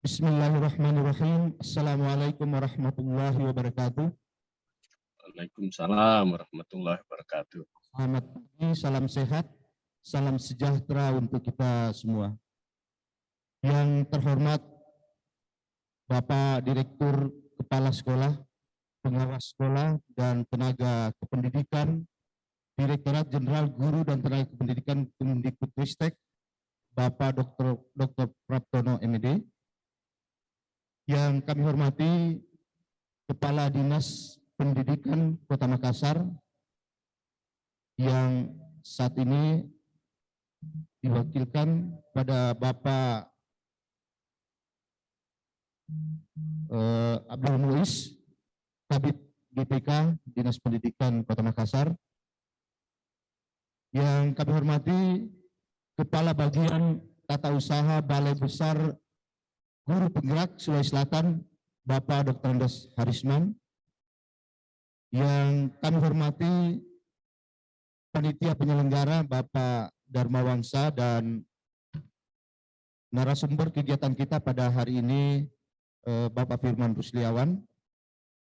Bismillahirrahmanirrahim. Assalamualaikum warahmatullahi wabarakatuh. Waalaikumsalam warahmatullahi wabarakatuh. Selamat pagi, salam sehat, salam sejahtera untuk kita semua. Yang terhormat Bapak Direktur Kepala Sekolah, Pengawas Sekolah, dan Tenaga Kependidikan, Direktorat Jenderal Guru dan Tenaga Kependidikan Kemendikbudristek, Bapak Dr. Praptono MED. Yang kami hormati Kepala Dinas Pendidikan Kota Makassar yang saat ini diwakilkan pada Bapak Abdul Muiz, Kabid GPK Dinas Pendidikan Kota Makassar. Yang kami hormati Kepala Bagian Tata Usaha Balai Besar Guru Penggerak Sulawesi Selatan, Bapak Dr. Andes Harisman. Yang kami hormati Panitia Penyelenggara Bapak Dharma Wangsa dan narasumber kegiatan kita pada hari ini Bapak Firman Rusliawan.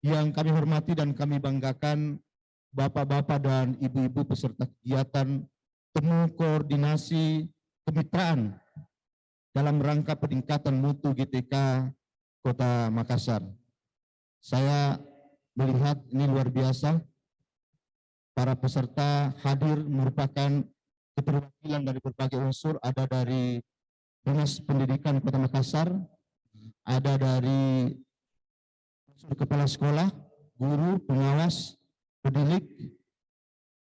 Yang kami hormati dan kami banggakan Bapak-bapak dan ibu-ibu peserta kegiatan temu koordinasi kemitraan dalam rangka peningkatan mutu GTK Kota Makassar. Saya melihat ini luar biasa. Para peserta hadir merupakan keterwakilan dari berbagai unsur, ada dari Dinas Pendidikan Kota Makassar, ada dari unsur kepala sekolah, guru, pengawas, pendidik,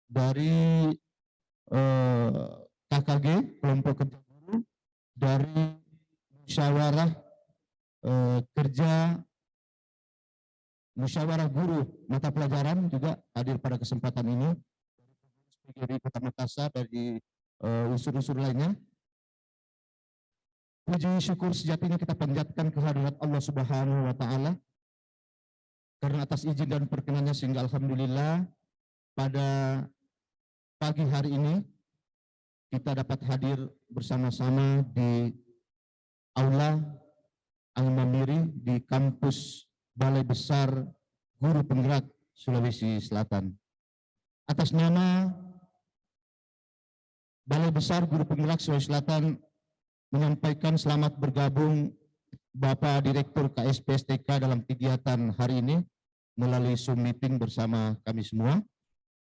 dari KKG, kelompok kerja guru, dari musyawarah guru mata pelajaran juga hadir pada kesempatan ini, dari Kota Makassar, dari unsur-unsur lainnya. Puji syukur sejatinya kita panjatkan kehadirat Allah Subhanahu wa Ta'ala karena atas izin dan perkenannya, sehingga alhamdulillah pada pagi hari ini kita dapat hadir bersama-sama di Aula Al-Mamiri di kampus Balai Besar Guru Penggerak Sulawesi Selatan. Atas nama Balai Besar Guru Penggerak Sulawesi Selatan menyampaikan selamat bergabung Bapak Direktur KSPSTK dalam kegiatan hari ini melalui Zoom meeting bersama kami semua.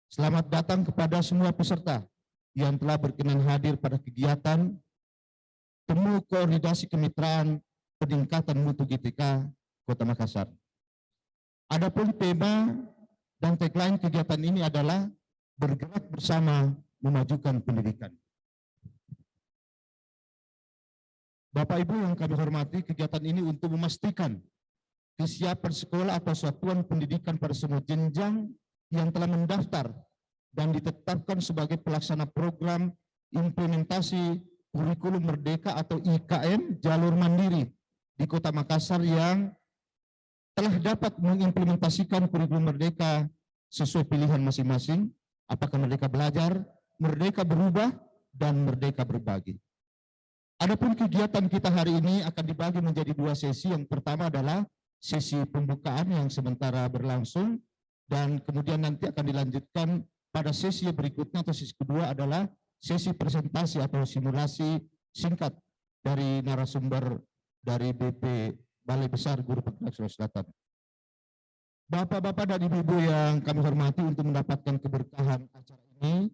Selamat datang kepada semua peserta yang telah berkenan hadir pada kegiatan temu koordinasi kemitraan peningkatan mutu GTK Kota Makassar. Adapun tema dan tagline kegiatan ini adalah bergerak bersama memajukan pendidikan. Bapak Ibu yang kami hormati, kegiatan ini untuk memastikan kesiapan sekolah atau satuan pendidikan pada semua jenjang yang telah mendaftar dan ditetapkan sebagai pelaksana program implementasi kurikulum merdeka atau IKM jalur mandiri di Kota Makassar yang telah dapat mengimplementasikan kurikulum merdeka sesuai pilihan masing-masing, apakah merdeka belajar, merdeka berubah, dan merdeka berbagi. Adapun kegiatan kita hari ini akan dibagi menjadi dua sesi. Yang pertama adalah sesi pembukaan yang sementara berlangsung, dan kemudian nanti akan dilanjutkan pada sesi berikutnya atau sesi kedua adalah sesi presentasi atau simulasi singkat dari narasumber dari BP Balai Besar Guru Penggerak Sulawesi Selatan. Bapak-bapak dan ibu-ibu yang kami hormati, untuk mendapatkan keberkahan acara ini,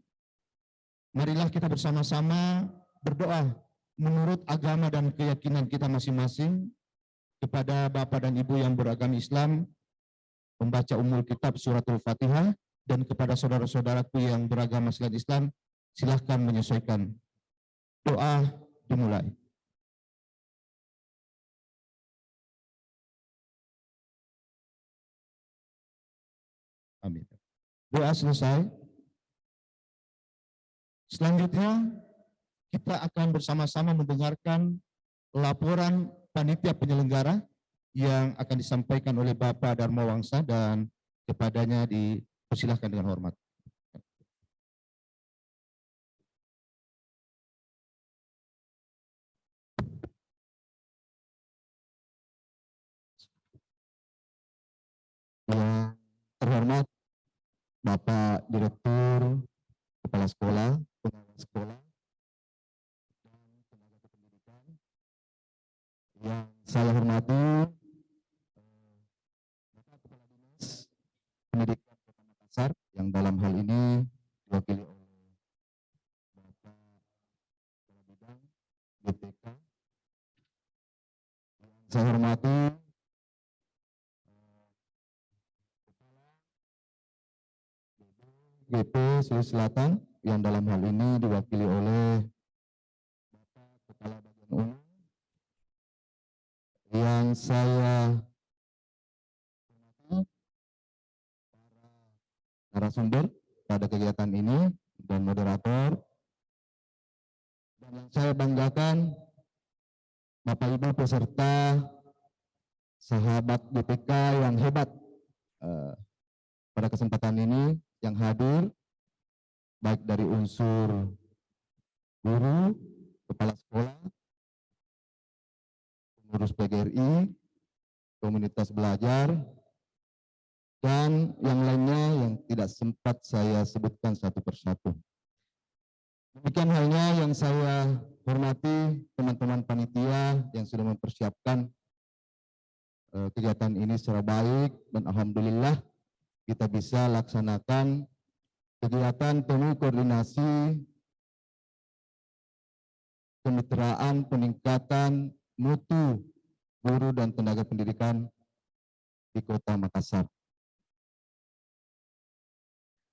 marilah kita bersama-sama berdoa menurut agama dan keyakinan kita masing-masing kepada Bapak dan Ibu yang beragama Islam, membaca Ummul Kitab Suratul Fatihah, dan kepada saudara-saudaraku yang beragama selain Islam, silahkan menyesuaikan. Doa dimulai. Amin. Doa selesai. Selanjutnya kita akan bersama-sama mendengarkan laporan panitia penyelenggara yang akan disampaikan oleh Bapak Dharma Wangsa, dan kepadanya dipersilahkan dengan hormat. Yang terhormat Bapak Direktur, Kepala Sekolah, Pengawas Sekolah, dan tenaga kependidikan. Yang saya hormati Bapak Kepala Dinas Pendidikan Kota Makassar, yang dalam hal ini diwakili oleh Bapak Kepala Bidang BPK. Yang saya hormati GP Sulawesi Selatan, yang dalam hal ini diwakili oleh Bapak Kepala Bagian Umum. Yang saya hormati para narasumber pada kegiatan ini dan moderator. Dan yang saya banggakan Bapak Ibu peserta sahabat BPK yang hebat pada kesempatan ini yang hadir, baik dari unsur guru, kepala sekolah, pengurus PGRI, komunitas belajar, dan yang lainnya yang tidak sempat saya sebutkan satu persatu. Demikian halnya yang saya hormati teman-teman panitia yang sudah mempersiapkan kegiatan ini secara baik, dan alhamdulillah kita bisa laksanakan kegiatan temu koordinasi kemitraan peningkatan mutu guru dan tenaga pendidikan di Kota Makassar.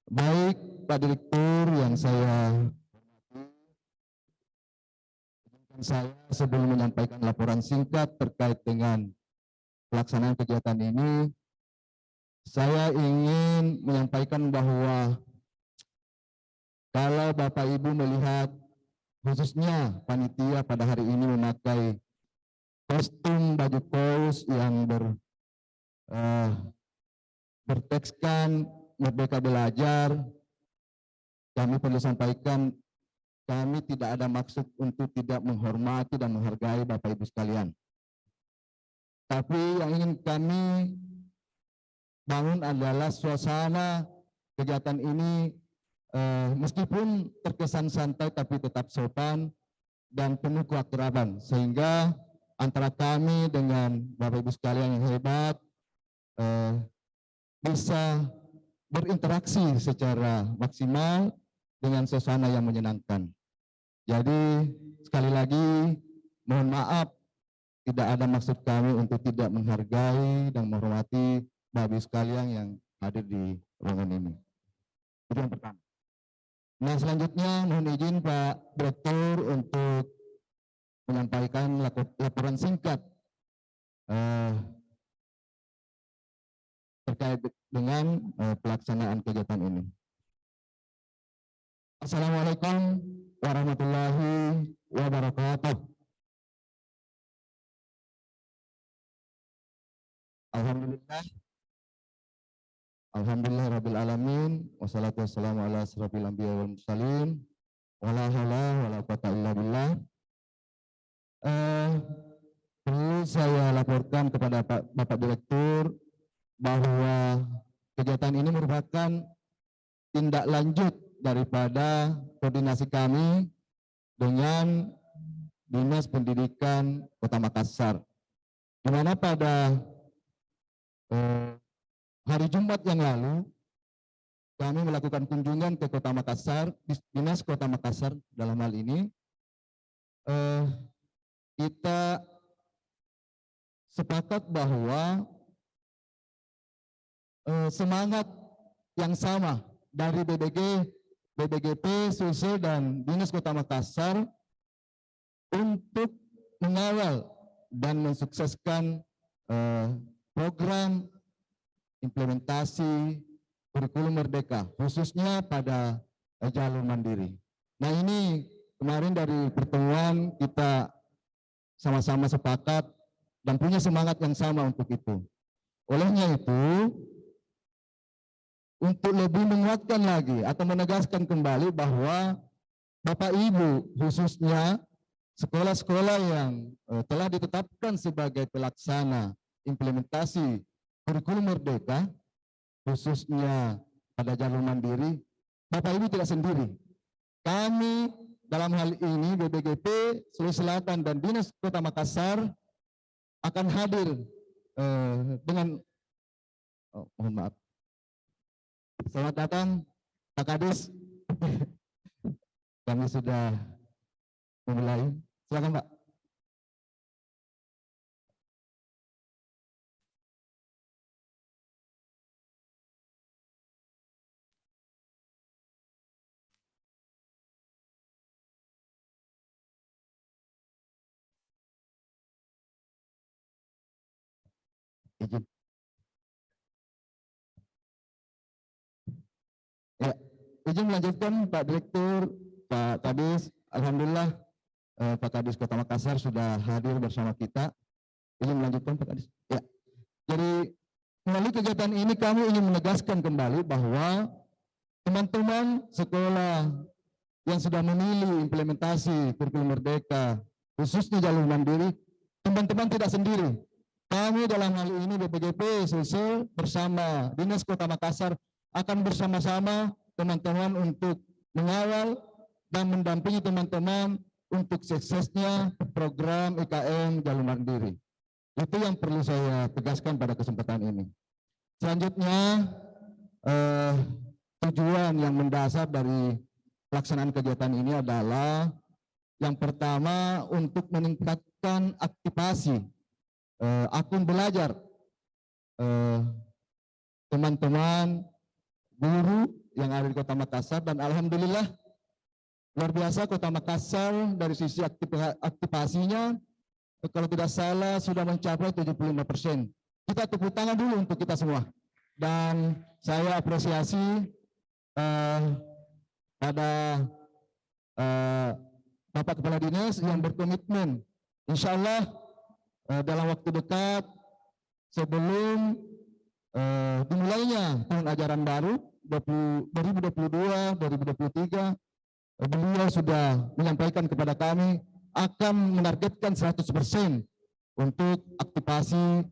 Baik Pak Direktur yang saya hormati, saya sebelum menyampaikan laporan singkat terkait dengan pelaksanaan kegiatan ini, saya ingin menyampaikan bahwa kalau Bapak Ibu melihat khususnya panitia pada hari ini memakai kostum baju kaos yang bertekskan Merdeka Belajar, kami perlu sampaikan kami tidak ada maksud untuk tidak menghormati dan menghargai Bapak Ibu sekalian. Tapi yang ingin kami bangun adalah suasana kegiatan ini meskipun terkesan santai tapi tetap sopan dan penuh keakraban, sehingga antara kami dengan Bapak Ibu sekalian yang hebat bisa berinteraksi secara maksimal dengan suasana yang menyenangkan. Jadi sekali lagi mohon maaf, tidak ada maksud kami untuk tidak menghargai dan menghormati Bapak Ibu sekalian yang hadir di ruangan ini. Itu yang pertama. Nah, selanjutnya mohon izin Pak Direktur untuk menyampaikan laporan singkat terkait dengan pelaksanaan kegiatan ini. Assalamualaikum warahmatullahi wabarakatuh. Alhamdulillah. Alhamdulillah rabbil alamin, wassalatu wassalamu ala asrofil anbiya wal mursalin, wala haula wala quwwata illa billah. Perlu saya laporkan kepada Bapak Direktur bahwa kegiatan ini merupakan tindak lanjut daripada koordinasi kami dengan Dinas Pendidikan Kota Makassar, di mana pada hari Jumat yang lalu kami melakukan kunjungan ke Kota Makassar, Dinas Kota Makassar dalam hal ini. Kita sepakat bahwa semangat yang sama dari BBGP, Sulsel, dan Dinas Kota Makassar untuk mengawal dan mensukseskan program implementasi kurikulum Merdeka, khususnya pada jalur mandiri. Nah, ini kemarin dari pertemuan kita sama-sama sepakat dan punya semangat yang sama untuk itu. Olehnya itu, untuk lebih menguatkan lagi atau menegaskan kembali bahwa Bapak Ibu khususnya sekolah-sekolah yang telah ditetapkan sebagai pelaksana implementasi kurikulum Merdeka khususnya pada jalur mandiri, Bapak Ibu tidak sendiri. Kami dalam hal ini BBGP Sulawesi Selatan dan Dinas Kota Makassar akan hadir dengan mohon maaf. Selamat datang Pak Kadis. Kami sudah memulai. Silakan Pak. Izin. Ya, izin melanjutkan Pak Direktur, Pak Kadis. Alhamdulillah Pak Kadis Kota Makassar sudah hadir bersama kita. Izin melanjutkan Pak Kadis. Ya, jadi melalui kegiatan ini kami ingin menegaskan kembali bahwa teman-teman sekolah yang sudah memilih implementasi kurikulum merdeka, khususnya jalur mandiri, teman-teman tidak sendiri. Kami dalam hal ini BPGP Sulsel bersama Dinas Kota Makassar akan bersama-sama teman-teman untuk mengawal dan mendampingi teman-teman untuk suksesnya program IKN jalur mandiri. Itu yang perlu saya tegaskan pada kesempatan ini. Selanjutnya, tujuan yang mendasar dari pelaksanaan kegiatan ini adalah yang pertama untuk meningkatkan aktivasi akun belajar teman-teman guru yang ada di Kota Makassar, dan alhamdulillah luar biasa Kota Makassar dari sisi aktivasinya kalau tidak salah sudah mencapai 75%. Kita tepuk tangan dulu untuk kita semua, dan saya apresiasi pada Bapak Kepala Dinas yang berkomitmen insya Allah dalam waktu dekat sebelum dimulainya tahun ajaran baru 2022-2023, beliau sudah menyampaikan kepada kami akan menargetkan 100% untuk aktivasi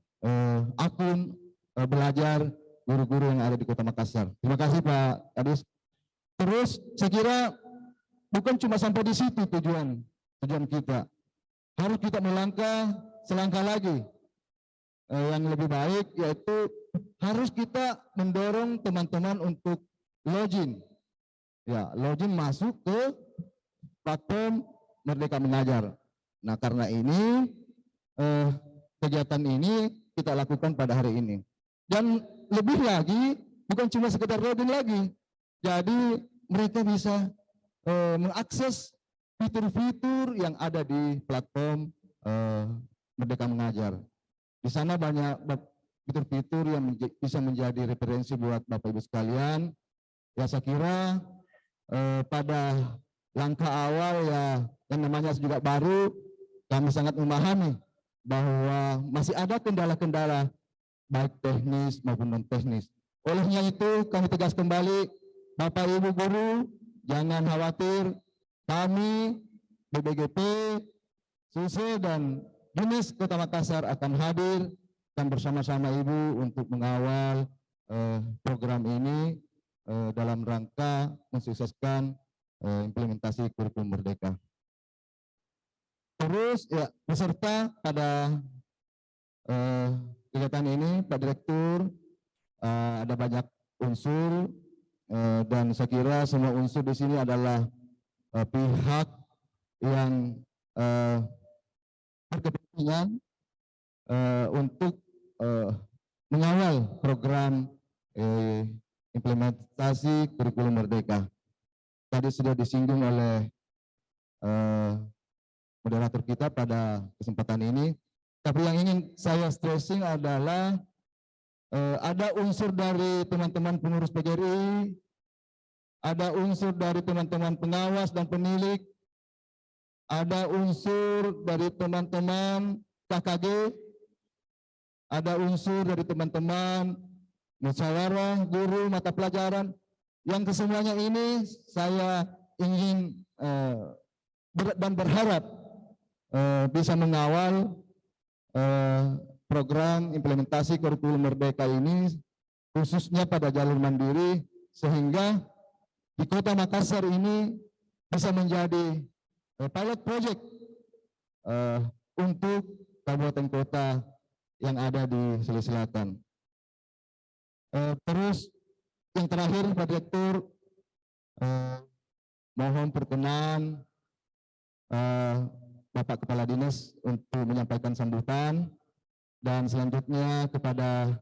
akun belajar guru-guru yang ada di Kota Makassar. Terima kasih Pak Kadis. Terus saya kira bukan cuma sampai di situ tujuan kita. Harus kita melangkah selangkah lagi yang lebih baik, yaitu harus kita mendorong teman-teman untuk login. Ya, login masuk ke platform Merdeka Mengajar. Nah, karena ini kegiatan ini kita lakukan pada hari ini. Dan lebih lagi bukan cuma sekedar login lagi. Jadi mereka bisa mengakses fitur-fitur yang ada di platform Merdeka Mengajar. Di sana banyak fitur-fitur yang bisa menjadi referensi buat Bapak Ibu sekalian. Ya saya kira pada langkah awal ya yang namanya juga baru, kami sangat memahami bahwa masih ada kendala-kendala baik teknis maupun non teknis. Olehnya itu kami tegas kembali, Bapak Ibu guru jangan khawatir, kami BBGP Sulsel dan Dinas Kota Makassar akan hadir dan bersama-sama Ibu untuk mengawal program ini dalam rangka mensukseskan implementasi kurikulum merdeka. Terus ya peserta pada kegiatan ini Pak Direktur, ada banyak unsur dan saya kira semua unsur di sini adalah pihak yang berkepentingan untuk mengawal program implementasi kurikulum merdeka. Tadi sudah disinggung oleh moderator kita pada kesempatan ini, tapi yang ingin saya stressing adalah ada unsur dari teman-teman pengurus PGRI, ada unsur dari teman-teman pengawas dan penilik, ada unsur dari teman-teman KKG, ada unsur dari teman-teman musyawarah guru mata pelajaran, yang kesemuanya ini saya ingin dan berharap bisa mengawal program implementasi kurikulum merdeka ini khususnya pada jalur mandiri, sehingga di Kota Makassar ini bisa menjadi pilot project untuk kabupaten kota yang ada di Sulawesi Selatan. Terus yang terakhir, Pak Direktur, mohon perkenan Bapak Kepala Dinas untuk menyampaikan sambutan, dan selanjutnya kepada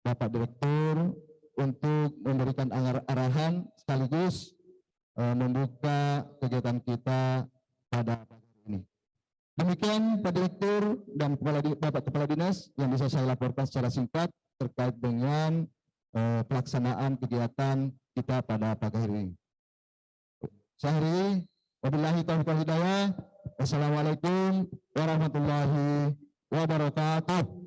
Bapak Direktur untuk memberikan arahan sekaligus membuka kegiatan kita pada pagi ini. Demikian Pak Direktur dan Bapak Kepala Dinas yang bisa saya laporkan secara singkat terkait dengan pelaksanaan kegiatan kita pada pagi hari ini. Saya akhiri, wabillahi taufiq wal hidayah. Wassalamualaikum warahmatullahi wabarakatuh.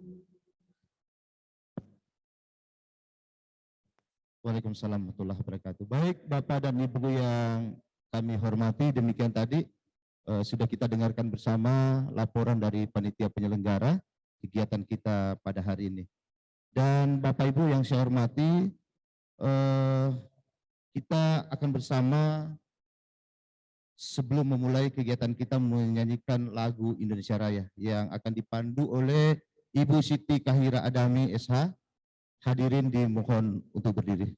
Waalaikumsalam warahmatullahi wabarakatuh. Baik Bapak dan Ibu yang kami hormati, demikian tadi sudah kita dengarkan bersama laporan dari panitia penyelenggara kegiatan kita pada hari ini. Dan Bapak Ibu yang saya hormati, kita akan bersama sebelum memulai kegiatan kita menyanyikan lagu Indonesia Raya yang akan dipandu oleh Ibu Siti Kahira Adami SH. Hadirin dimohon untuk berdiri.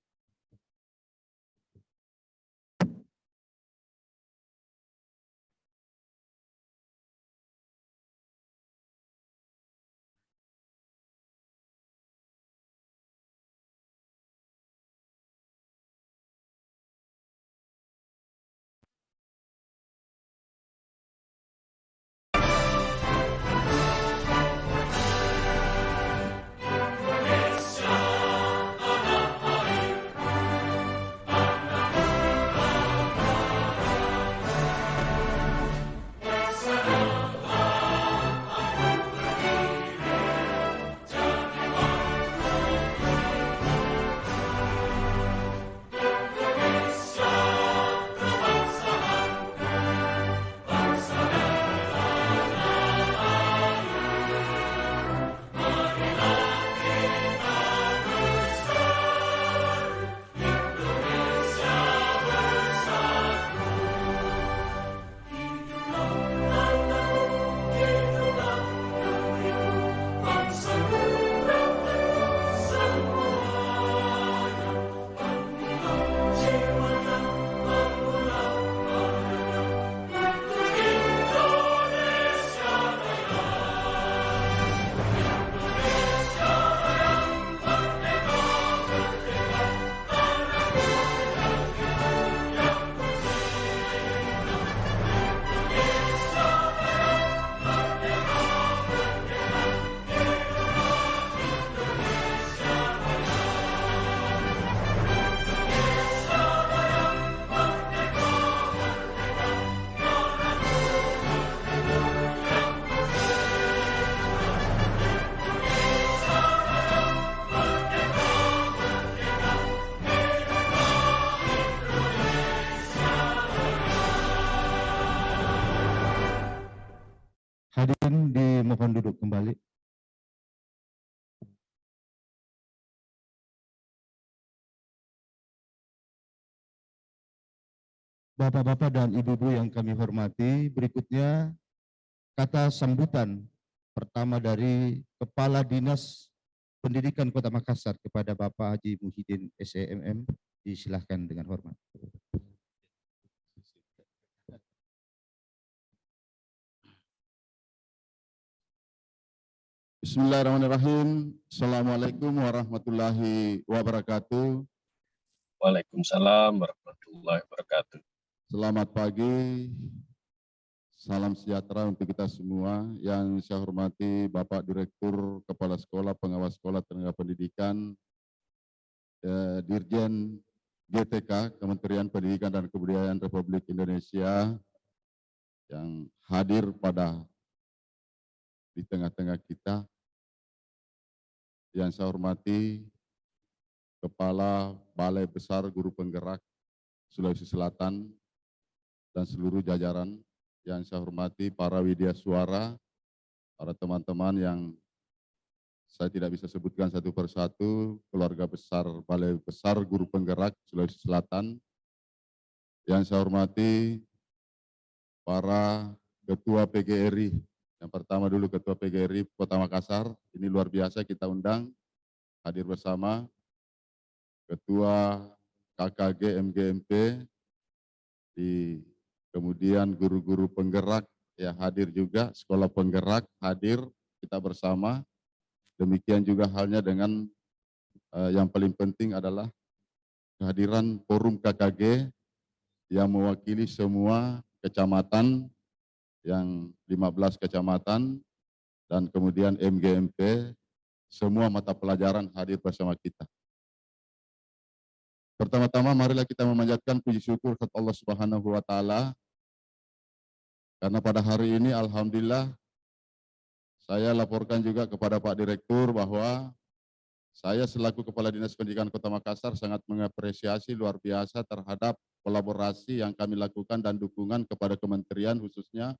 Hadirin dimohon duduk kembali. Bapak-bapak dan ibu-ibu yang kami hormati, berikutnya kata sambutan pertama dari Kepala Dinas Pendidikan Kota Makassar kepada Bapak Haji Muhyiddin SEMM, disilahkan dengan hormat. Bismillahirrahmanirrahim. Assalamualaikum warahmatullahi wabarakatuh. Waalaikumsalam warahmatullahi wabarakatuh. Selamat pagi. Salam sejahtera untuk kita semua. Yang saya hormati Bapak Direktur Kepala Sekolah, Pengawas Sekolah Tenaga Pendidikan, Dirjen GTK, Kementerian Pendidikan dan Kebudayaan Republik Indonesia yang hadir di tengah-tengah kita. Yang saya hormati Kepala Balai Besar Guru Penggerak Sulawesi Selatan dan seluruh jajaran. Yang saya hormati para widya suara, para teman-teman yang saya tidak bisa sebutkan satu persatu, keluarga besar Balai Besar Guru Penggerak Sulawesi Selatan. Yang saya hormati para Ketua PGRI. Yang pertama dulu Ketua PGRI Kota Makassar, ini luar biasa kita undang, hadir bersama. Ketua KKG MGMP, kemudian guru-guru penggerak ya hadir juga, sekolah penggerak hadir, kita bersama. Demikian juga halnya dengan yang paling penting adalah kehadiran forum KKG yang mewakili semua kecamatan, yang 15 kecamatan, dan kemudian MGMP, semua mata pelajaran hadir bersama kita. Pertama-tama marilah kita memanjatkan puji syukur kepada Allah Subhanahu wa taala, karena pada hari ini alhamdulillah saya laporkan juga kepada Pak Direktur bahwa saya selaku Kepala Dinas Pendidikan Kota Makassar sangat mengapresiasi luar biasa terhadap kolaborasi yang kami lakukan dan dukungan kepada kementerian, khususnya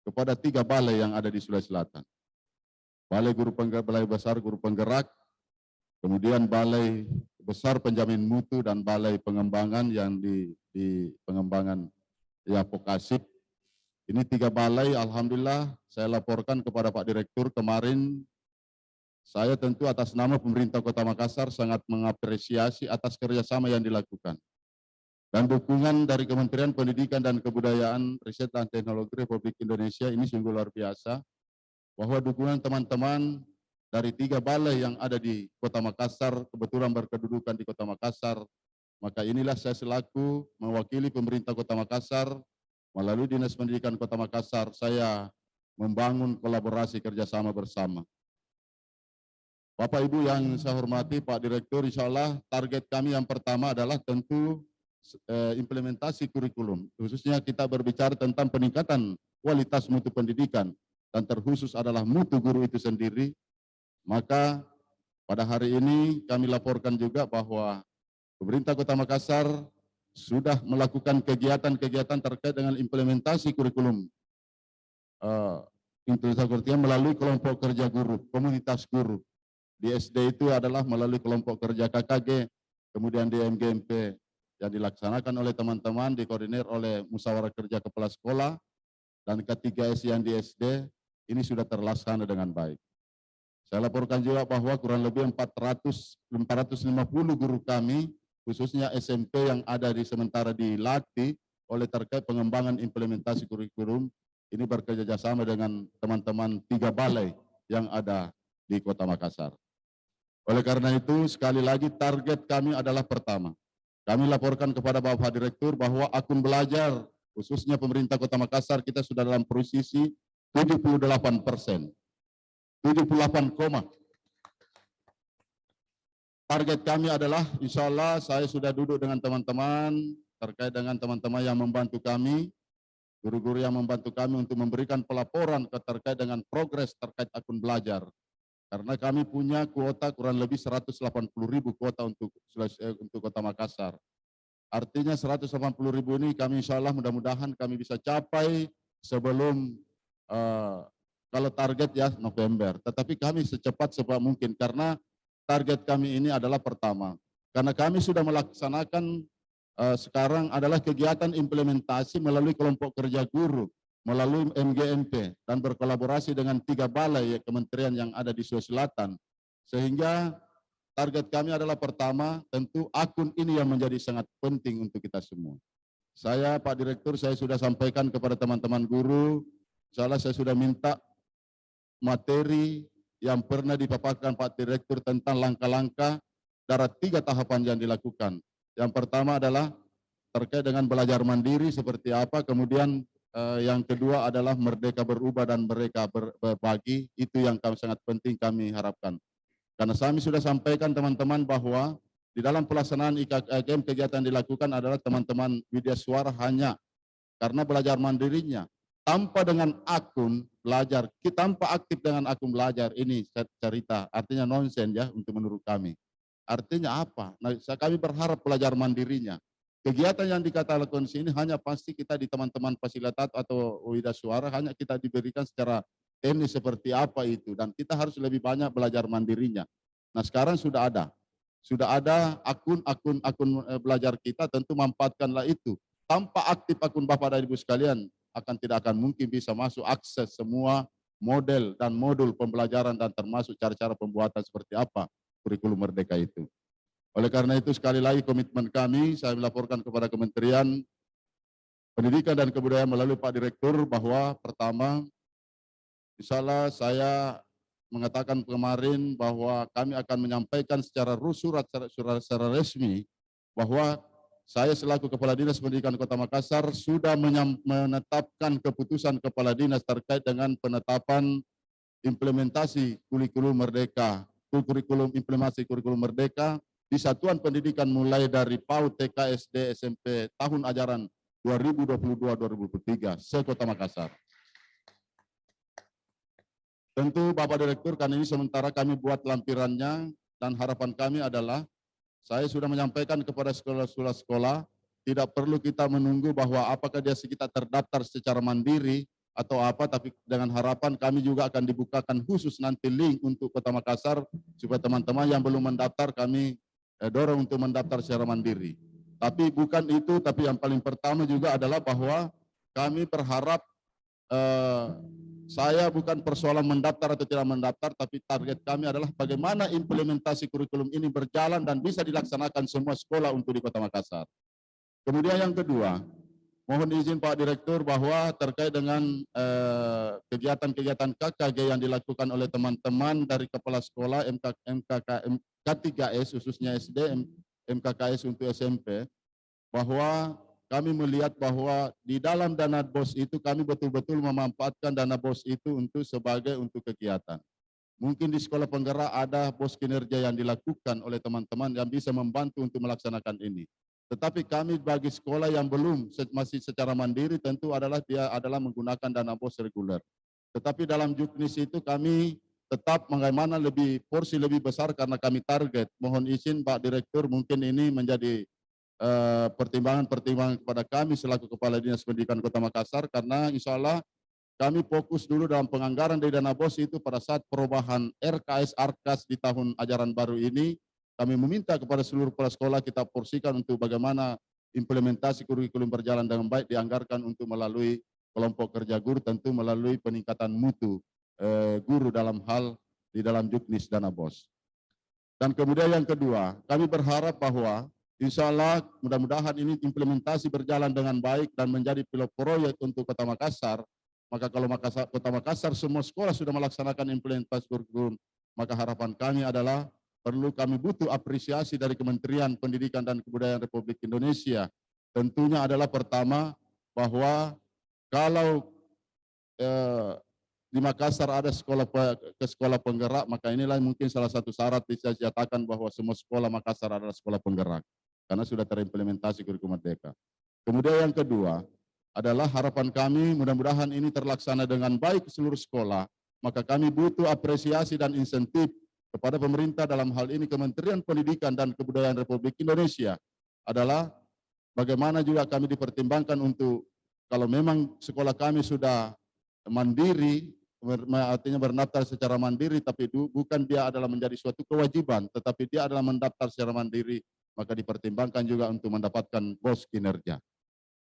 kepada 3 balai yang ada di Sulawesi Selatan. Balai Besar Guru Penggerak, kemudian Balai Besar Penjamin Mutu, dan Balai Pengembangan yang di pengembangan ya vokasi. Ini 3 balai, alhamdulillah saya laporkan kepada Pak Direktur kemarin. Saya tentu atas nama pemerintah Kota Makassar sangat mengapresiasi atas kerjasama yang dilakukan. Dan dukungan dari Kementerian Pendidikan dan Kebudayaan, Riset dan Teknologi Republik Indonesia ini sungguh luar biasa. Bahwa dukungan teman-teman dari 3 balai yang ada di Kota Makassar, kebetulan berkedudukan di Kota Makassar, maka inilah saya selaku mewakili pemerintah Kota Makassar, melalui Dinas Pendidikan Kota Makassar, saya membangun kolaborasi kerjasama bersama. Bapak Ibu yang saya hormati, Pak Direktur, insya Allah target kami yang pertama adalah tentu implementasi kurikulum. Khususnya kita berbicara tentang peningkatan kualitas mutu pendidikan, dan terkhusus adalah mutu guru itu sendiri. Maka pada hari ini kami laporkan juga bahwa pemerintah Kota Makassar sudah melakukan kegiatan-kegiatan terkait dengan implementasi kurikulum melalui kelompok kerja guru, komunitas guru. Di SD itu adalah melalui kelompok kerja KKG, kemudian di MGMP yang dilaksanakan oleh teman-teman, dikoordinir oleh musyawarah kerja kepala sekolah, dan K3S yang di SD ini sudah terlaksana dengan baik. Saya laporkan juga bahwa kurang lebih 450 guru kami, khususnya SMP yang ada di sementara dilatih oleh terkait pengembangan implementasi kurikulum, ini bekerja sama dengan teman-teman 3 balai yang ada di Kota Makassar. Oleh karena itu, sekali lagi target kami adalah pertama, kami laporkan kepada Bapak Direktur bahwa akun belajar, khususnya pemerintah Kota Makassar, kita sudah dalam posisi 78%. 78, target kami adalah insya Allah saya sudah duduk dengan teman-teman terkait dengan teman-teman yang membantu kami, guru-guru yang membantu kami untuk memberikan pelaporan terkait dengan progres terkait akun belajar. Karena kami punya kuota kurang lebih 180.000 kuota untuk Kota Makassar. Artinya 180.000 ini kami insya Allah mudah-mudahan kami bisa capai sebelum kalau target ya November. Tetapi kami secepat mungkin karena target kami ini adalah pertama. Karena kami sudah melaksanakan sekarang adalah kegiatan implementasi melalui kelompok kerja guru, melalui MGMP, dan berkolaborasi dengan 3 balai kementerian yang ada di Sulawesi Selatan. Sehingga target kami adalah pertama, tentu akun ini yang menjadi sangat penting untuk kita semua. Saya, Pak Direktur, saya sudah sampaikan kepada teman-teman guru, insya Allah saya sudah minta materi yang pernah dipaparkan Pak Direktur tentang langkah-langkah dari 3 tahapan yang dilakukan. Yang pertama adalah terkait dengan belajar mandiri seperti apa, kemudian yang kedua adalah merdeka berubah dan mereka berbagi, itu yang sangat penting kami harapkan. Karena kami sudah sampaikan teman-teman bahwa di dalam pelaksanaan IKKM kegiatan dilakukan adalah teman-teman Widya Suara hanya karena belajar mandirinya. Tanpa dengan akun belajar, tanpa aktif dengan akun belajar, ini cerita, artinya nonsen ya untuk menurut kami. Artinya apa? Nah, kami berharap belajar mandirinya. Kegiatan yang dikatakan di sini hanya pasti kita di teman-teman fasilitator atau Widya Suara hanya kita diberikan secara teknis seperti apa itu, dan kita harus lebih banyak belajar mandirinya. Nah sekarang sudah ada akun belajar kita, tentu manfaatkanlah itu. Tanpa aktif akun Bapak dan Ibu sekalian, tidak akan mungkin bisa masuk akses semua model dan modul pembelajaran dan termasuk cara-cara pembuatan seperti apa kurikulum merdeka itu. Oleh karena itu sekali lagi komitmen kami, saya melaporkan kepada Kementerian Pendidikan dan Kebudayaan melalui Pak Direktur bahwa pertama, insya Allah saya mengatakan kemarin bahwa kami akan menyampaikan secara surat secara resmi bahwa saya selaku Kepala Dinas Pendidikan Kota Makassar sudah menetapkan keputusan Kepala Dinas terkait dengan penetapan implementasi kurikulum merdeka, implementasi kurikulum merdeka di satuan pendidikan mulai dari PAUD, TK, SD, SMP tahun ajaran 2022-2023 se-Kota Makassar. Tentu Bapak Direktur, karena ini sementara kami buat lampirannya dan harapan kami adalah saya sudah menyampaikan kepada sekolah-sekolah, tidak perlu kita menunggu bahwa apakah dia kita terdaftar secara mandiri atau apa, tapi dengan harapan kami juga akan dibukakan khusus nanti link untuk Kota Makassar supaya teman-teman yang belum mendaftar kami dorong untuk mendaftar secara mandiri. Tapi bukan itu, tapi yang paling pertama juga adalah bahwa kami berharap saya bukan persoalan mendaftar atau tidak mendaftar, tapi target kami adalah bagaimana implementasi kurikulum ini berjalan dan bisa dilaksanakan semua sekolah untuk di Kota Makassar. Kemudian yang kedua, mohon izin Pak Direktur bahwa terkait dengan kegiatan-kegiatan KKG yang dilakukan oleh teman-teman dari kepala sekolah K3S khususnya SD, MKKS untuk SMP, bahwa kami melihat bahwa di dalam dana BOS itu kami betul-betul memanfaatkan dana BOS itu untuk kegiatan. Mungkin di sekolah penggerak ada BOS kinerja yang dilakukan oleh teman-teman yang bisa membantu untuk melaksanakan ini. Tetapi kami bagi sekolah yang belum masih secara mandiri tentu dia adalah menggunakan dana BOS reguler. Tetapi dalam juknis itu kami tetap bagaimana porsi lebih besar karena kami target. Mohon izin Pak Direktur, mungkin ini menjadi pertimbangan-pertimbangan kepada kami selaku Kepala Dinas Pendidikan Kota Makassar, karena insya Allah kami fokus dulu dalam penganggaran dari dana BOS itu pada saat perubahan RKS Arkas di tahun ajaran baru ini. Kami meminta kepada seluruh kepala sekolah kita porsikan untuk bagaimana implementasi kurikulum berjalan dengan baik, dianggarkan untuk melalui kelompok kerja guru, tentu melalui peningkatan mutu guru di dalam juknis dana BOS. Dan kemudian yang kedua, kami berharap bahwa insya Allah mudah-mudahan ini implementasi berjalan dengan baik dan menjadi pilot proyek untuk Kota Makassar. Maka kalau Kota Makassar semua sekolah sudah melaksanakan implementasi kurikulum, maka harapan kami adalah kami butuh apresiasi dari Kementerian Pendidikan dan Kebudayaan Republik Indonesia. Tentunya adalah pertama bahwa kalau di Makassar ada sekolah penggerak, maka inilah mungkin salah satu syarat bisa dinyatakan bahwa semua sekolah Makassar adalah sekolah penggerak, karena sudah terimplementasi kurikulum merdeka. Kemudian yang kedua adalah harapan kami mudah-mudahan ini terlaksana dengan baik seluruh sekolah, maka kami butuh apresiasi dan insentif kepada pemerintah, dalam hal ini Kementerian Pendidikan dan Kebudayaan Republik Indonesia, adalah bagaimana juga kami dipertimbangkan untuk kalau memang sekolah kami sudah mandiri, artinya berdaftar secara mandiri, tapi bukan dia adalah menjadi suatu kewajiban, tetapi dia adalah mendaftar secara mandiri, maka dipertimbangkan juga untuk mendapatkan BOS kinerja.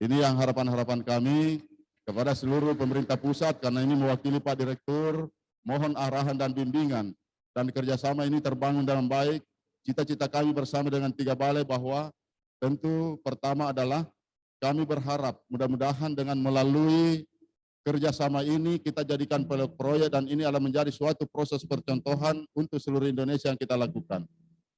Ini yang harapan-harapan kami kepada seluruh pemerintah pusat, karena ini mewakili Pak Direktur, mohon arahan dan bimbingan, dan kerjasama ini terbangun dalam baik. Cita-cita kami bersama dengan 3 balai bahwa tentu pertama adalah kami berharap mudah-mudahan dengan melalui kerjasama ini kita jadikan proyek, dan ini adalah menjadi suatu proses percontohan untuk seluruh Indonesia yang kita lakukan.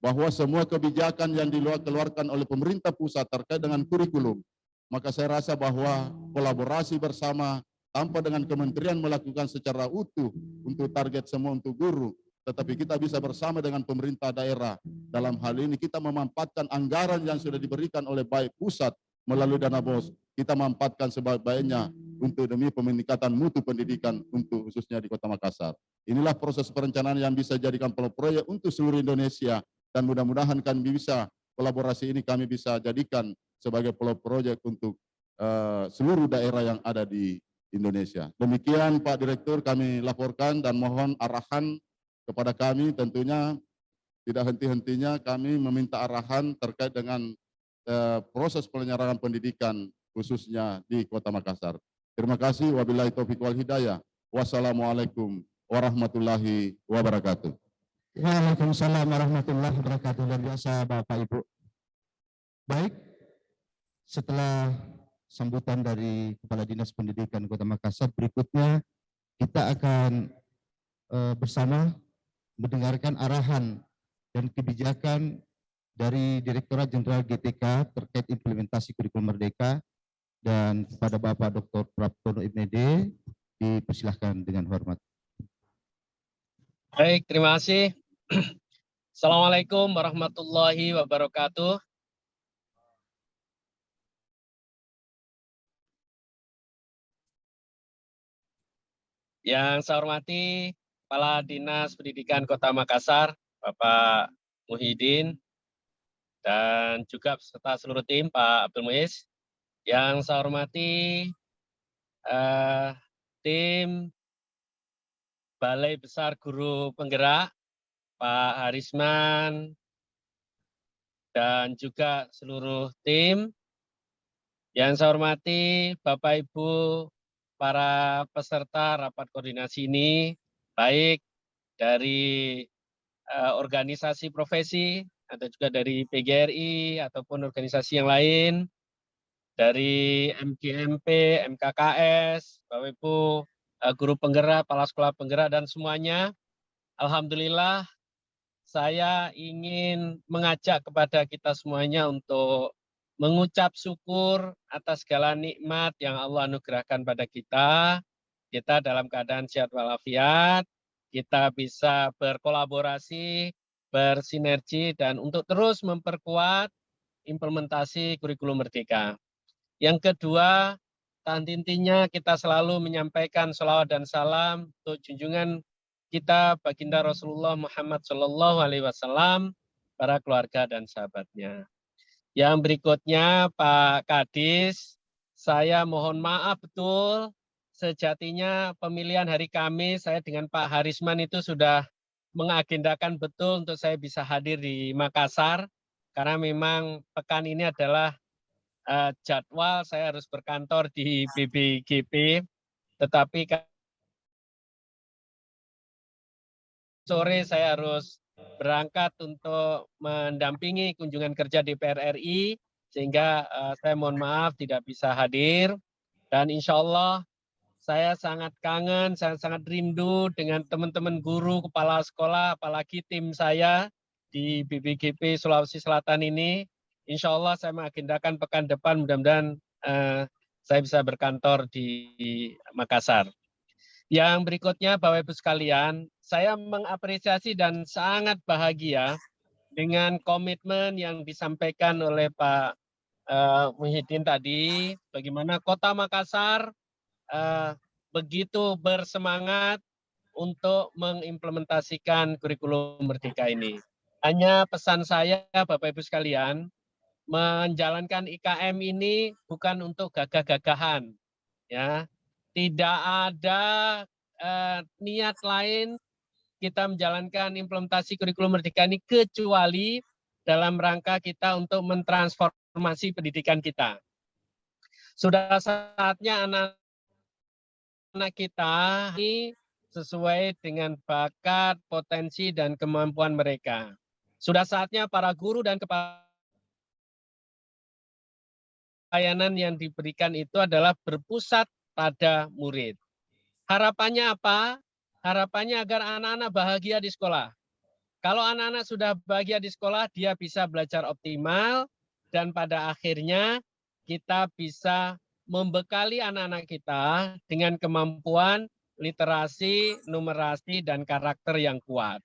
Bahwa semua kebijakan yang dikeluarkan oleh pemerintah pusat terkait dengan kurikulum, maka saya rasa bahwa kolaborasi bersama tanpa dengan kementerian melakukan secara utuh untuk target semua untuk guru, tetapi kita bisa bersama dengan pemerintah daerah. Dalam hal ini kita memanfaatkan anggaran yang sudah diberikan oleh baik pusat melalui dana BOS, kita manfaatkan sebaik-baiknya untuk demi peningkatan mutu pendidikan untuk khususnya di Kota Makassar. Inilah proses perencanaan yang bisa jadikan proyek untuk seluruh Indonesia, dan mudah-mudahan kami bisa kolaborasi ini kami bisa jadikan sebagai proyek untuk seluruh daerah yang ada di Indonesia. Demikian Pak Direktur kami laporkan dan mohon arahan kepada kami, tentunya tidak henti-hentinya kami meminta arahan terkait dengan proses penyelenggaraan pendidikan khususnya di Kota Makassar. Terima kasih. Wabillahi taufiq wal hidayah. Wassalamualaikum warahmatullahi wabarakatuh. Waalaikumsalam warahmatullahi wabarakatuh. Luar biasa Bapak Ibu. Baik, setelah sambutan dari Kepala Dinas Pendidikan Kota Makassar, berikutnya kita akan bersama mendengarkan arahan dan kebijakan dari Direktorat Jenderal GTK terkait implementasi kurikulum Merdeka, dan kepada Bapak Dr. Praptono MD dipersilahkan dengan hormat. Baik, terima kasih. Assalamualaikum warahmatullahi wabarakatuh. Yang saya hormati Kepala Dinas Pendidikan Kota Makassar, Bapak Muhyiddin, dan juga beserta seluruh tim, Pak Abdul Muiz. Yang saya hormati tim Balai Besar Guru Penggerak, Pak Harisman, dan juga seluruh tim. Yang saya hormati Bapak Ibu para peserta rapat koordinasi ini, baik dari organisasi profesi atau juga dari PGRI ataupun organisasi yang lain, dari MGMP, MKKS, Bapak Ibu guru penggerak, kepala sekolah penggerak, dan semuanya. Alhamdulillah, saya ingin mengajak kepada kita semuanya untuk mengucap syukur atas segala nikmat yang Allah anugerahkan pada kita. Kita dalam keadaan sehat walafiat, kita bisa berkolaborasi, bersinergi, dan untuk terus memperkuat implementasi kurikulum Merdeka. Yang kedua, tak henti-hentinya kita selalu menyampaikan sholawat dan salam untuk junjungan kita baginda Rasulullah Muhammad SAW, para keluarga dan sahabatnya. Yang berikutnya Pak Kadis, saya mohon maaf betul, sejatinya pemilihan hari Kamis saya dengan Pak Harisman itu sudah mengagendakan betul untuk saya bisa hadir di Makassar, karena memang pekan ini adalah jadwal saya harus berkantor di BBGP, tetapi sore saya harus berangkat untuk mendampingi kunjungan kerja DPR RI, sehingga saya mohon maaf tidak bisa hadir. Dan insya Allah saya sangat kangen, saya sangat rindu dengan teman-teman guru, kepala sekolah, apalagi tim saya di BBGP Sulawesi Selatan ini. Insya Allah saya mengagendakan pekan depan, mudah-mudahan saya bisa berkantor di Makassar. Yang berikutnya Bapak Ibu sekalian, saya mengapresiasi dan sangat bahagia dengan komitmen yang disampaikan oleh Pak Muhyiddin tadi, bagaimana Kota Makassar begitu bersemangat untuk mengimplementasikan kurikulum Merdeka ini. Hanya pesan saya Bapak Ibu sekalian, menjalankan IKM ini bukan untuk gagah-gagahan, ya. Tidak ada niat lain kita menjalankan implementasi kurikulum Merdeka ini kecuali dalam rangka kita untuk mentransformasi pendidikan kita. Sudah saatnya anak-anak kita ini sesuai dengan bakat, potensi, dan kemampuan mereka. Sudah saatnya para guru dan kepala layanan yang diberikan itu adalah berpusat pada murid. Harapannya apa? Harapannya agar anak-anak bahagia di sekolah. Kalau anak-anak sudah bahagia di sekolah, dia bisa belajar optimal, dan pada akhirnya kita bisa membekali anak-anak kita dengan kemampuan literasi, numerasi, dan karakter yang kuat.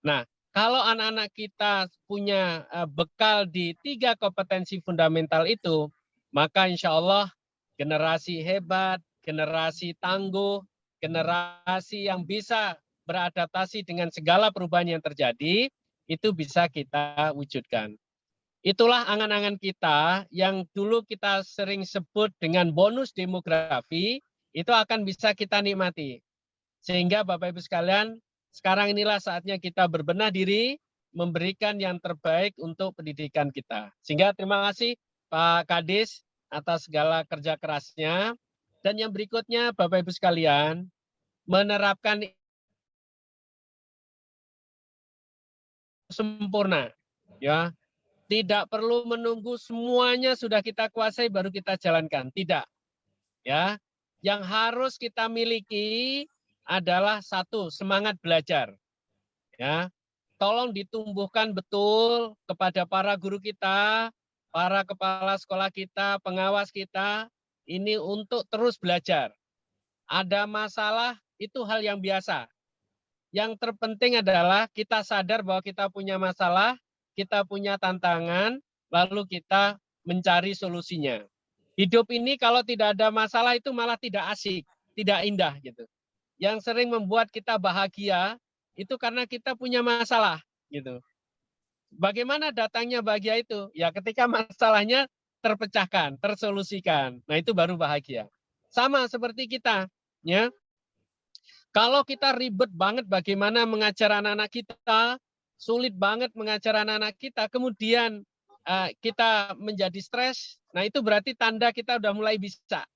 Nah, kalau anak-anak kita punya bekal di 3 kompetensi fundamental itu, maka insya Allah generasi hebat, generasi tangguh, generasi yang bisa beradaptasi dengan segala perubahan yang terjadi, itu bisa kita wujudkan. Itulah angan-angan kita yang dulu kita sering sebut dengan bonus demografi, itu akan bisa kita nikmati. Sehingga Bapak Ibu sekalian, sekarang inilah saatnya kita berbenah diri, memberikan yang terbaik untuk pendidikan kita. Sehingga terima kasih Pak Kadis atas segala kerja kerasnya. Dan yang berikutnya Bapak Ibu sekalian, menerapkan sempurna. Ya, tidak perlu menunggu semuanya sudah kita kuasai baru kita jalankan. Tidak. Ya, yang harus kita miliki adalah satu, semangat belajar. Ya, tolong ditumbuhkan betul kepada para guru kita, para kepala sekolah kita, pengawas kita, ini untuk terus belajar. Ada masalah itu hal yang biasa. Yang terpenting adalah kita sadar bahwa kita punya masalah, kita punya tantangan, lalu kita mencari solusinya. Hidup ini kalau tidak ada masalah itu malah tidak asik, tidak indah gitu. Yang sering membuat kita bahagia itu karena kita punya masalah gitu. Bagaimana datangnya bahagia itu? Ya ketika masalahnya terpecahkan, tersolusikan. Nah, itu baru bahagia. Sama seperti kita, ya. Kalau kita ribet banget bagaimana mengajar anak-anak kita, sulit banget mengajar anak-anak kita, kemudian kita menjadi stres, nah itu berarti tanda kita udah mulai bisa.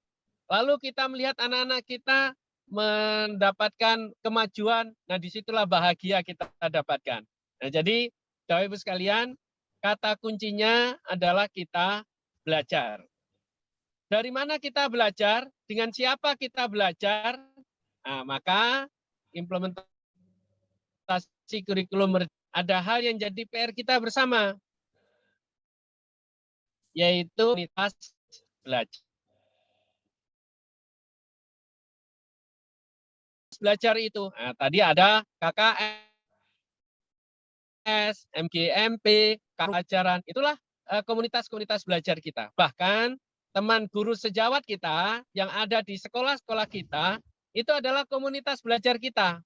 Lalu kita melihat anak-anak kita mendapatkan kemajuan, nah disitulah bahagia kita dapatkan. Nah jadi Bapak Ibu sekalian, kata kuncinya adalah kita belajar. Dari mana kita belajar? Dengan siapa kita belajar? Nah, maka implementasi kurikulum ada hal yang jadi PR kita bersama, yaitu komunitas belajar. Belajar itu, nah, tadi ada KKS, MGMP, pelajaran, itulah komunitas-komunitas belajar kita. Bahkan teman guru sejawat kita yang ada di sekolah-sekolah kita, itu adalah komunitas belajar kita.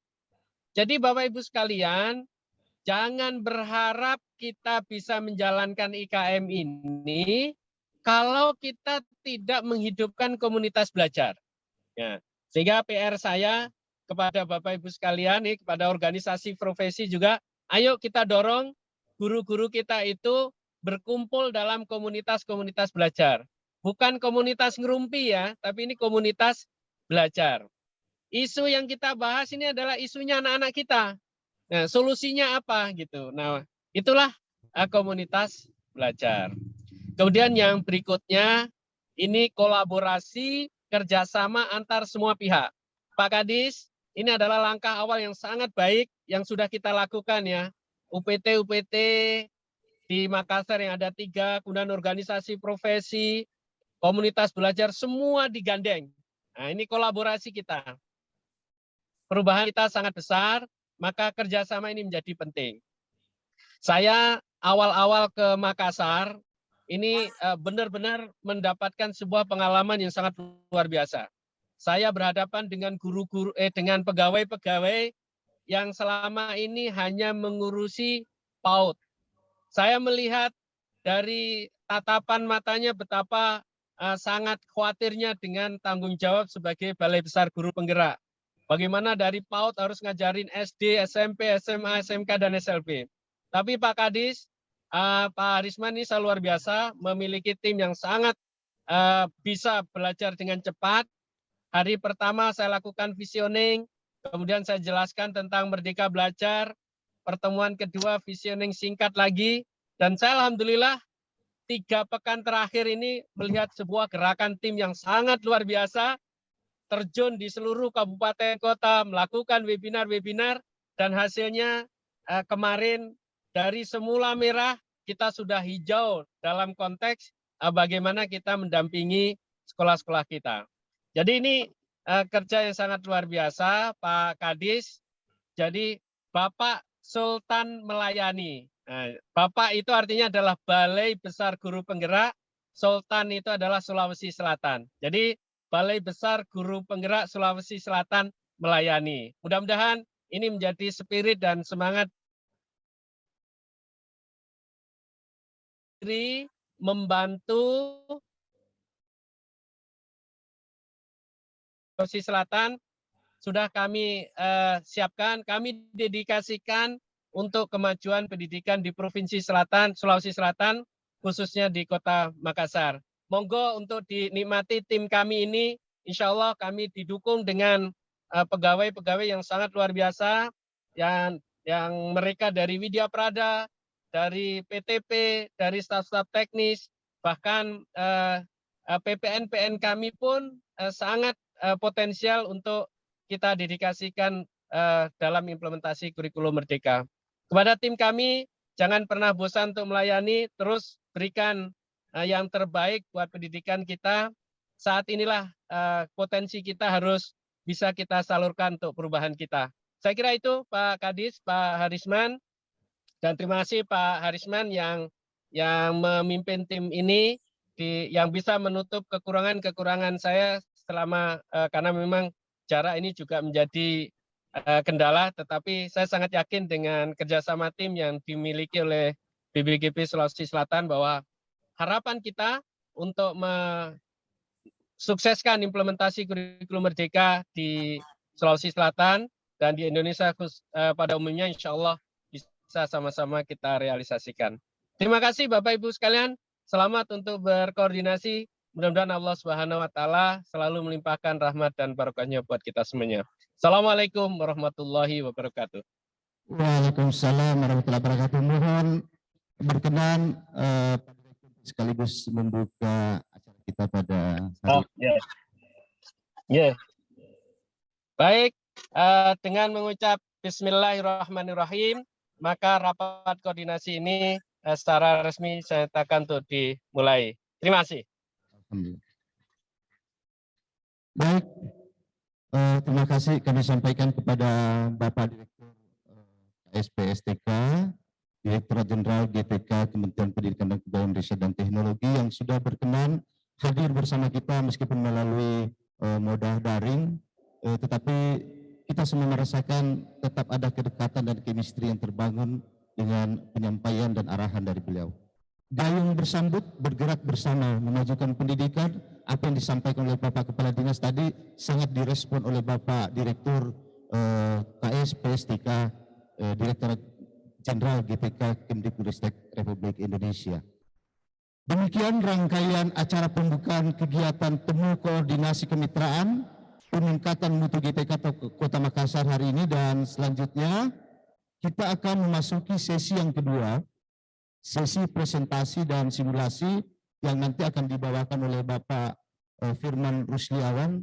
Jadi Bapak Ibu sekalian, jangan berharap kita bisa menjalankan IKM ini kalau kita tidak menghidupkan komunitas belajar. Ya, sehingga PR saya kepada Bapak Ibu sekalian, nih, kepada organisasi profesi juga, ayo kita dorong guru-guru kita itu berkumpul dalam komunitas-komunitas belajar. Bukan komunitas ngerumpi ya, tapi ini komunitas belajar. Isu yang kita bahas ini adalah isunya anak-anak kita. Nah, solusinya apa gitu. Nah, itulah komunitas belajar. Kemudian yang berikutnya, ini kolaborasi kerjasama antar semua pihak. Pak Kadis, ini adalah langkah awal yang sangat baik yang sudah kita lakukan ya. UPT-UPT di Makassar yang ada 3, kemudian organisasi profesi, komunitas belajar, semua digandeng. Nah, ini kolaborasi kita. Perubahan kita sangat besar, maka kerjasama ini menjadi penting. Saya awal-awal ke Makassar, ini benar-benar mendapatkan sebuah pengalaman yang sangat luar biasa. Saya berhadapan dengan guru-guru, dengan pegawai-pegawai yang selama ini hanya mengurusi PAUD. Saya melihat dari tatapan matanya betapa sangat khawatirnya dengan tanggung jawab sebagai Balai Besar Guru Penggerak. Bagaimana dari PAUD harus ngajarin SD, SMP, SMA, SMK, dan SLB. Tapi Pak Kadis, Pak Harisman ini luar biasa, memiliki tim yang sangat bisa belajar dengan cepat. Hari pertama saya lakukan visioning, kemudian saya jelaskan tentang Merdeka Belajar. Pertemuan kedua visioning singkat lagi, dan saya alhamdulillah 3 pekan terakhir ini melihat sebuah gerakan tim yang sangat luar biasa, terjun di seluruh kabupaten kota, melakukan webinar-webinar, dan hasilnya kemarin dari semula merah, kita sudah hijau dalam konteks bagaimana kita mendampingi sekolah-sekolah kita. Jadi ini kerja yang sangat luar biasa, Pak Kadis. Jadi Bapak Sultan Melayani. Nah, Bapak itu artinya adalah Balai Besar Guru Penggerak, Sultan itu adalah Sulawesi Selatan. Jadi Balai Besar Guru Penggerak Sulawesi Selatan melayani. Mudah-mudahan ini menjadi spirit dan semangat membantu Sulawesi Selatan sudah kami siapkan, kami dedikasikan untuk kemajuan pendidikan di Provinsi Selatan, Sulawesi Selatan, khususnya di Kota Makassar. Monggo untuk dinikmati tim kami ini, insya Allah kami didukung dengan pegawai-pegawai yang sangat luar biasa, yang mereka dari Widya Prada, dari PTP, dari staf-staf teknis, bahkan PPN kami pun sangat potensial untuk kita dedikasikan dalam implementasi kurikulum Merdeka. Kepada tim kami, jangan pernah bosan untuk melayani, terus berikan yang terbaik buat pendidikan kita. Saat inilah potensi kita harus bisa kita salurkan untuk perubahan kita. Saya kira itu Pak Kadis, Pak Harisman, dan terima kasih Pak Harisman yang memimpin tim ini, yang bisa menutup kekurangan-kekurangan saya selama karena memang jarak ini juga menjadi kendala, tetapi saya sangat yakin dengan kerjasama tim yang dimiliki oleh BBGP Sulawesi Selatan bahwa harapan kita untuk sukseskan implementasi kurikulum Merdeka di Sulawesi Selatan dan di Indonesia pada umumnya, insya Allah bisa sama-sama kita realisasikan. Terima kasih Bapak Ibu sekalian, selamat untuk berkoordinasi. Mudah-mudahan Allah Subhanahu wa Ta'ala selalu melimpahkan rahmat dan barokahnya buat kita semuanya. Assalamualaikum warahmatullahi wabarakatuh. Waalaikumsalam warahmatullahi wabarakatuh. Mohon berkenan sekaligus membuka acara kita pada hari ini. Baik, dengan mengucap Bismillahirrahmanirrahim, maka rapat koordinasi ini secara resmi saya nyatakan untuk dimulai. Terima kasih. Baik, terima kasih kami sampaikan kepada Bapak Direktur KSPSTK, Direktur Jenderal GTK Kementerian Pendidikan dan Kebudayaan Riset dan Teknologi yang sudah berkenan hadir bersama kita meskipun melalui moda daring, tetapi kita semua merasakan tetap ada kedekatan dan chemistry yang terbangun dengan penyampaian dan arahan dari beliau. Gayung bersambut, bergerak bersama, memajukan pendidikan. Apa yang disampaikan oleh Bapak Kepala Dinas tadi sangat direspon oleh Bapak Direktur KSPSTK, Direktur Jenderal GTK Kemdikbudristek Republik Indonesia. Demikian rangkaian acara pembukaan kegiatan temu koordinasi kemitraan peningkatan mutu GTK Kota Makassar hari ini, dan selanjutnya kita akan memasuki sesi yang kedua, sesi presentasi dan simulasi yang nanti akan dibawakan oleh Bapak Firman Rusliawan,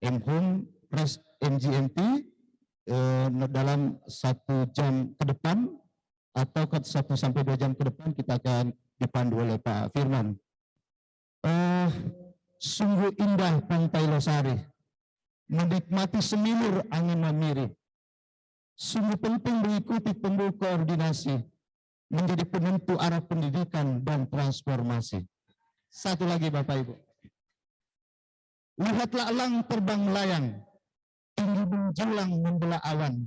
Menhum Pres MGMT, dalam 1 jam ke depan atau 1 sampai 2 jam ke depan kita akan dipandu oleh Pak Firman. Sungguh indah Pantai Losari, menikmati semilur angin mamiri. Sungguh penting mengikuti tumbuh koordinasi, menjadi penentu arah pendidikan dan transformasi. Satu lagi Bapak Ibu. Lihatlah elang terbang melayang, tinggi menjulang membelah awan.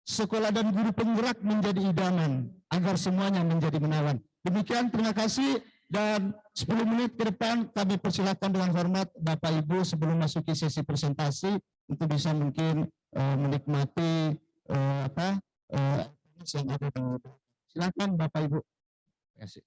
Sekolah dan guru penggerak menjadi idaman, agar semuanya menjadi menawan. Demikian, terima kasih, dan 10 menit ke depan kami persilakan dengan hormat Bapak Ibu sebelum masuki sesi presentasi untuk bisa mungkin menikmati yang ada di. Silakan Bapak Ibu. Terima kasih.